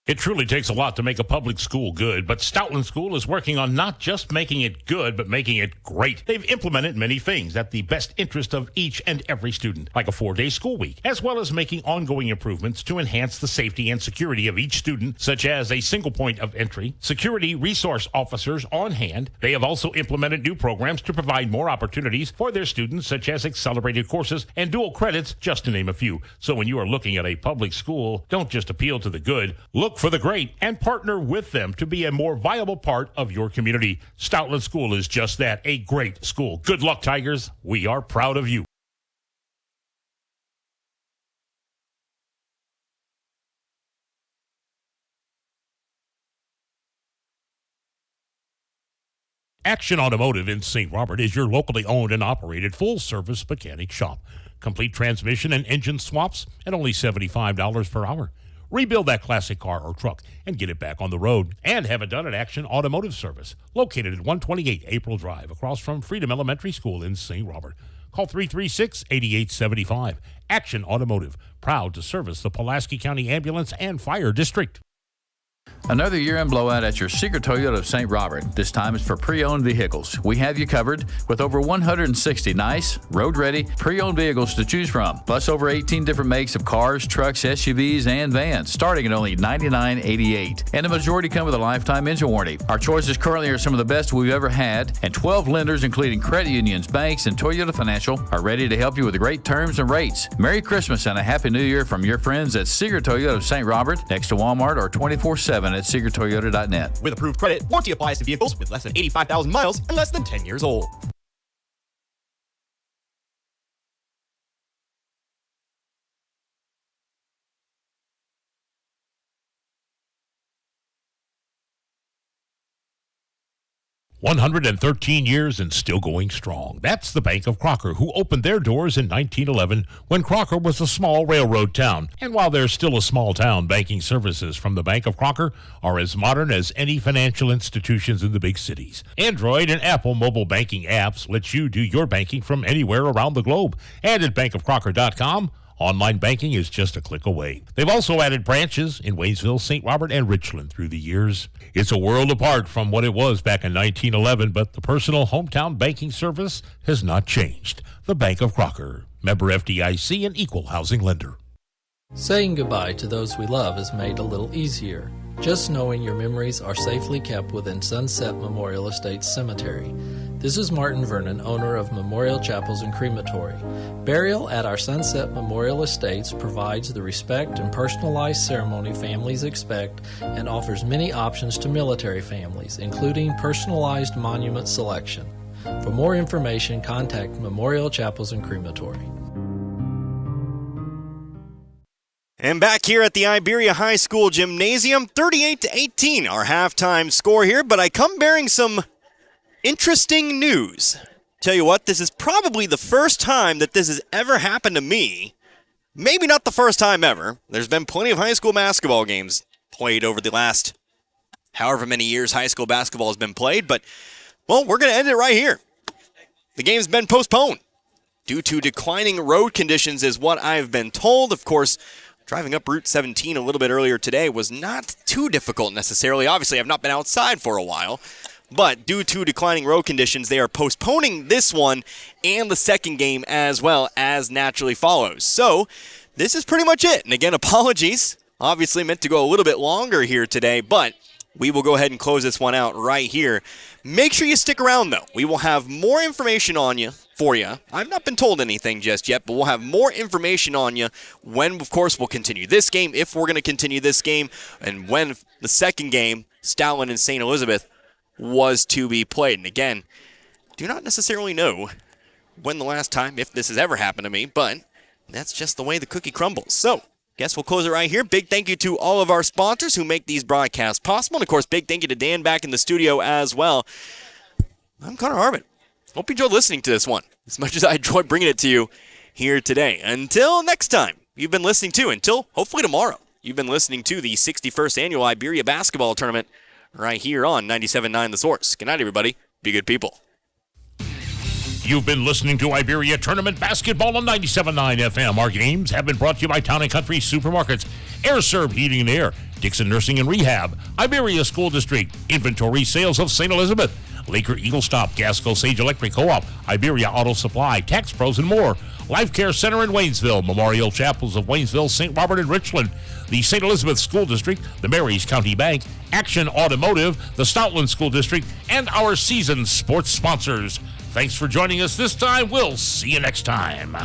Speaker 1: It truly takes a lot to make a public school good, but Stoutland School is working on not just making it good, but making it great. They've implemented many things at the best interest of each and every student, like a 4-day school week, as well as making ongoing improvements to enhance the safety and security of each student, such as a single point of entry, security resource officers on hand. They have also implemented new programs to provide more opportunities for their students, such as accelerated courses and dual credits, just to name a few. So when you are looking at a public school, don't just appeal to the good, look for the great and partner with them to be a more viable part of your community. Stoutland School is just that, a great school. Good luck, Tigers. We are proud of you. Action Automotive in St. Robert is your locally owned and operated full-service mechanic shop. Complete transmission and engine swaps at only $75 per hour. Rebuild that classic car or truck and get it back on the road. And have it done at Action Automotive Service, located at 128 April Drive, across from Freedom Elementary School in St. Robert. Call 336-8875. Action Automotive, proud to service the Pulaski County Ambulance and Fire District.
Speaker 16: Another year-end blowout at your Seeger Toyota of St. Robert. This time it's for pre-owned vehicles. We have you covered with over 160 nice, road-ready, pre-owned vehicles to choose from. Plus over 18 different makes of cars, trucks, SUVs, and vans, starting at only $99.88. And the majority come with a lifetime engine warranty. Our choices currently are some of the best we've ever had, and 12 lenders, including credit unions, banks, and Toyota Financial, are ready to help you with great terms and rates. Merry Christmas and a Happy New Year from your friends at Seeger Toyota of St. Robert, next to Walmart, or 24/7 at SeegerToyota.net.
Speaker 17: With approved credit, warranty applies to vehicles with less than 85,000 miles and less than 10 years old.
Speaker 1: 113 years and still going strong. That's the Bank of Crocker, who opened their doors in 1911 when Crocker was a small railroad town. And while they're still a small town, banking services from the Bank of Crocker are as modern as any financial institutions in the big cities. Android and Apple mobile banking apps let you do your banking from anywhere around the globe. And at bankofcrocker.com, online banking is just a click away. They've also added branches in Waynesville, St. Robert, and Richland through the years. It's a world apart from what it was back in 1911, but the personal hometown banking service has not changed. The Bank of Crocker, member FDIC, and equal housing lender.
Speaker 13: Saying goodbye to those we love is made a little easier. Just knowing your memories are safely kept within Sunset Memorial Estates Cemetery. This is Martin Vernon, owner of Memorial Chapels and Crematory. Burial at our Sunset Memorial Estates provides the respect and personalized ceremony families expect and offers many options to military families, including personalized monument selection. For more information, contact Memorial Chapels and Crematory.
Speaker 2: And back here at the Iberia High School Gymnasium, 38-18, our halftime score here, but I come bearing some interesting news. Tell you what, this is probably the first time that this has ever happened to me. Maybe not the first time ever. There's been plenty of high school basketball games played over the last however many years high school basketball has been played, but, well, we're going to end it right here. The game's been postponed due to declining road conditions is what I've been told. Of course, driving up Route 17 a little bit earlier today was not too difficult necessarily. Obviously, I've not been outside for a while. But due to declining road conditions, they are postponing this one and the second game as well as naturally follows. So this is pretty much it. And again, apologies. Obviously meant to go a little bit longer here today, but we will go ahead and close this one out right here. Make sure you stick around, though. We will have more information for you. I've not been told anything just yet, but we'll have more information on you when, of course, we'll continue this game, if we're going to continue this game, and when the second game, Stoutland and St. Elizabeth, was to be played. And again, do not necessarily know when the last time, if this has ever happened to me, but that's just the way the cookie crumbles. So, guess we'll close it right here. Big thank you to all of our sponsors who make these broadcasts possible. And, of course, big thank you to Dan back in the studio as well. I'm Connor Harmon. Hope you enjoyed listening to this one as much as I enjoyed bringing it to you here today. Until next time, you've been listening to, until hopefully tomorrow, you've been listening to the 61st Annual Iberia Basketball Tournament right here on 97.9 The Source. Good night, everybody. Be good people.
Speaker 1: You've been listening to Iberia Tournament Basketball on 97.9 FM. Our games have been brought to you by Town & Country Supermarkets, Air Serve Heating and Air, Dixon Nursing and Rehab, Iberia School District, Inventory Sales of St. Elizabeth, Laker Eagle Stop, Gasco Sage Electric Co-op, Iberia Auto Supply, Tax Pros, and more. Life Care Center in Waynesville, Memorial Chapels of Waynesville, St. Robert, and Richland, the St. Elizabeth School District, the Marys County Bank, Action Automotive, the Stoutland School District, and our seasoned sports sponsors. Thanks for joining us this time. We'll see you next time.